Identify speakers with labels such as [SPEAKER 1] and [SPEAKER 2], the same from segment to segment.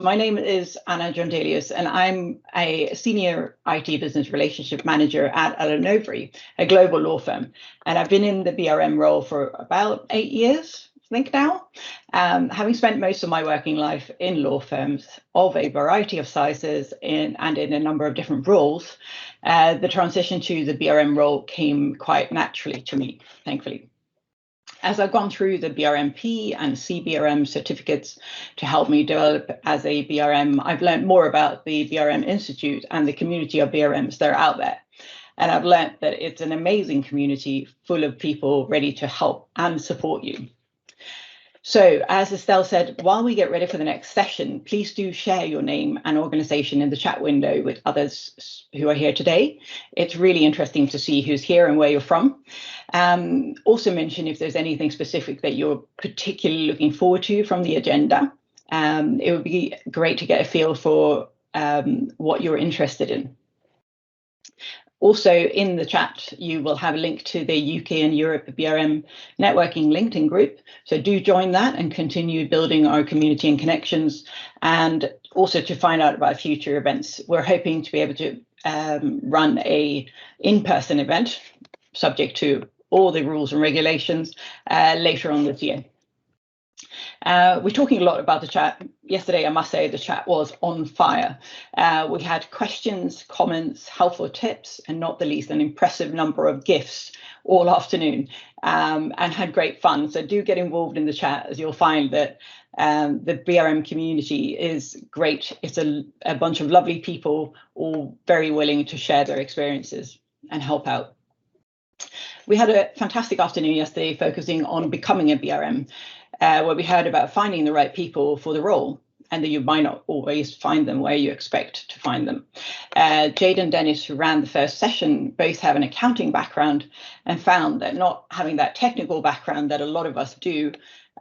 [SPEAKER 1] My name is Anna Jondelius, and I'm a senior IT business relationship manager at Overy, a global law firm. And I've been in the BRM role for about 8 years, I think now, having spent most of my working life in law firms of a variety of sizes and in a number of different roles. The transition to the BRM role came quite naturally to me, thankfully. As I've gone through the BRMP and CBRM certificates to help me develop as a BRM, I've learned more about the BRM Institute and the community of BRMs that are out there. And I've learned that it's an amazing community full of people ready to help and support you. So, as Estelle said, while we get ready for the next session, please do share your name and organization in the chat window with others who are here today. It's really interesting to see who's here and where you're from. Also mention if there's anything specific that you're particularly looking forward to from the agenda. It would be great to get a feel for what you're interested in. Also, in the chat, you will have a link to the UK and Europe BRM networking LinkedIn group. So do join that and continue building our community and connections. And also to find out about future events. We're hoping to be able to run a in-person event, subject to all the rules and regulations, later on this year. We're talking a lot about the chat. Yesterday, I must say, the chat was on fire. We had questions, comments, helpful tips, and not the least, an impressive number of GIFs all afternoon, and had great fun. So do get involved in the chat, as you'll find that the BRM community is great. It's a bunch of lovely people, all very willing to share their experiences and help out. We had a fantastic afternoon yesterday focusing on becoming a BRM. Where we heard about finding the right people for the role, and that you might not always find them where you expect to find them. Jade and Dennis, who ran the first session, both have an accounting background and found that not having that technical background that a lot of us do,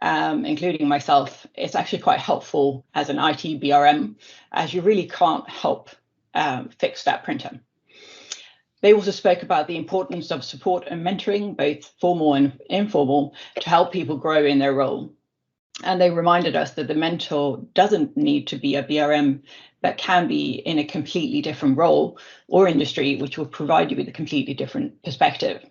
[SPEAKER 1] including myself, it's actually quite helpful as an IT BRM, as you really can't help fix that printer. They also spoke about the importance of support and mentoring, both formal and informal, to help people grow in their role. And they reminded us that the mentor doesn't need to be a BRM, but can be in a completely different role or industry, which will provide you with a completely different perspective.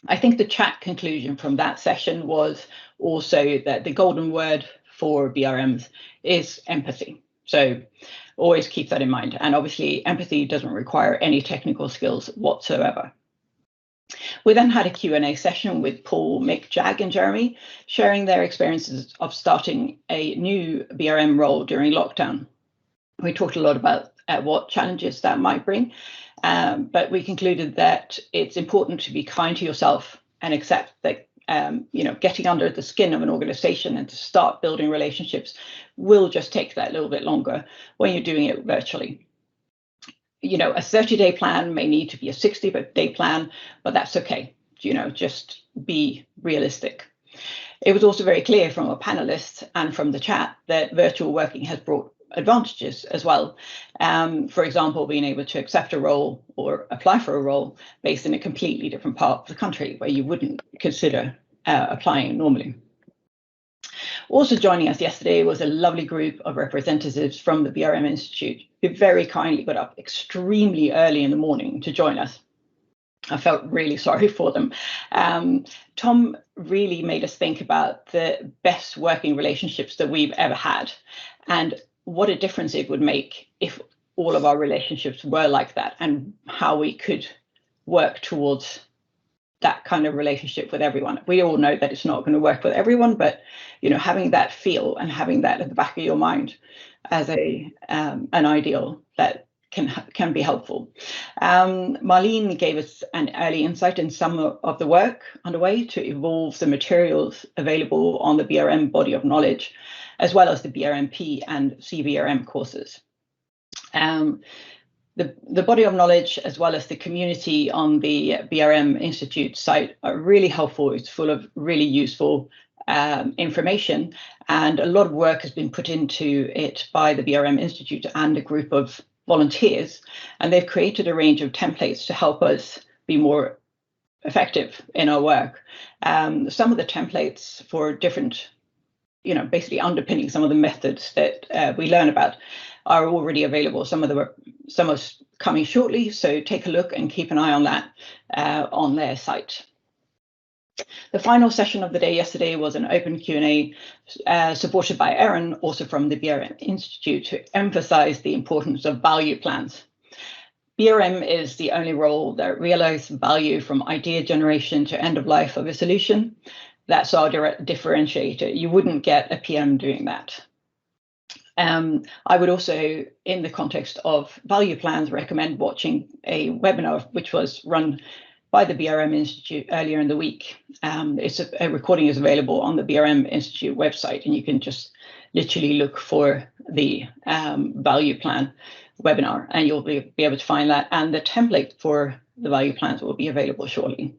[SPEAKER 1] I think the chat conclusion from that session was also that the golden word for BRMs is empathy. So always keep that in mind. And obviously, empathy doesn't require any technical skills whatsoever. We then had a Q&A session with Paul, Mick, Jag, and Jeremy, sharing their experiences of starting a new BRM role during lockdown. We talked a lot about what challenges that might bring, but we concluded that it's important to be kind to yourself and accept that getting under the skin of an organization and to start building relationships will just take that little bit longer when you're doing it virtually. A 30-day plan may need to be a 60-day plan, but that's okay. Just be realistic. It was also very clear from our panelists and from the chat that virtual working has brought advantages as well. For example, being able to accept a role or apply for a role based in a completely different part of the country where you wouldn't consider applying normally. Also joining us yesterday was a lovely group of representatives from the BRM Institute who very kindly got up extremely early in the morning to join us. I felt really sorry for them. Tom really made us think about the best working relationships that we've ever had and what a difference it would make if all of our relationships were like that and how we could work towards that kind of relationship with everyone. We all know that it's not going to work with everyone, but having that feel and having that at the back of your mind as an ideal that can be helpful. Marlene gave us an early insight in some of the work underway to evolve the materials available on the BRM body of knowledge, as well as the BRMP and CBRM courses. The body of knowledge, as well as the community on the BRM Institute site, are really helpful. It's full of really useful information, and a lot of work has been put into it by the BRM Institute and a group of volunteers, and they've created a range of templates to help us be more effective in our work. Some of the templates for different basically underpinning some of the methods that we learn about are already available. Some are coming shortly, so take a look and keep an eye on that on their site. The final session of the day yesterday was an open Q&A supported by Erin, also from the BRM Institute, to emphasize the importance of value plans. BRM is the only role that realizes value from idea generation to end of life of a solution. That's our direct differentiator. You wouldn't get a PM doing that. I would also, in the context of value plans, recommend watching a webinar which was run by the BRM Institute earlier in the week. A recording is available on the BRM Institute website, and you can just literally look for the value plan webinar, and you'll be able to find that. And the template for the value plans will be available shortly.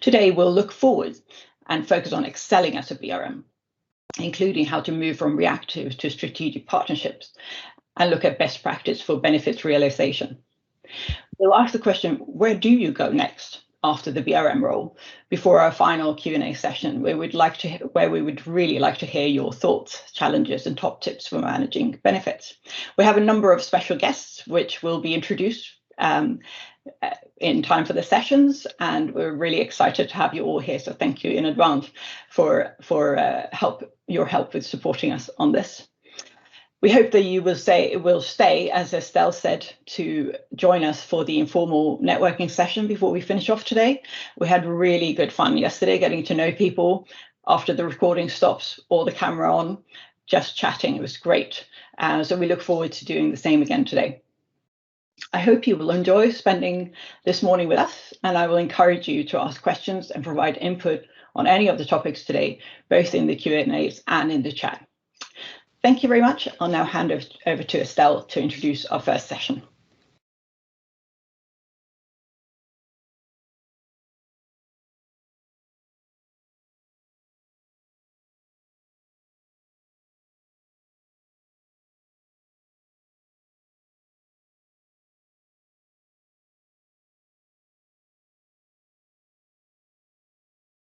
[SPEAKER 1] Today, we'll look forward and focus on excelling as a BRM, including how to move from reactive to strategic partnerships, and look at best practice for benefits realization. We'll ask the question, where do you go next after the BRM role, before our final Q&A session, where we would really like to hear your thoughts, challenges, and top tips for managing benefits. We have a number of special guests which will be introduced in time for the sessions, and we're really excited to have you all here. So thank you in advance for your help with supporting us on this. We hope that you will stay, as Estelle said, to join us for the informal networking session before we finish off today. We had really good fun yesterday getting to know people after the recording stops or the camera on, just chatting. It was great. So we look forward to doing the same again today. I hope you will enjoy spending this morning with us, and I will encourage you to ask questions and provide input on any of the topics today, both in the Q&As and in the chat. Thank you very much. I'll now hand over to Estelle to introduce our first session.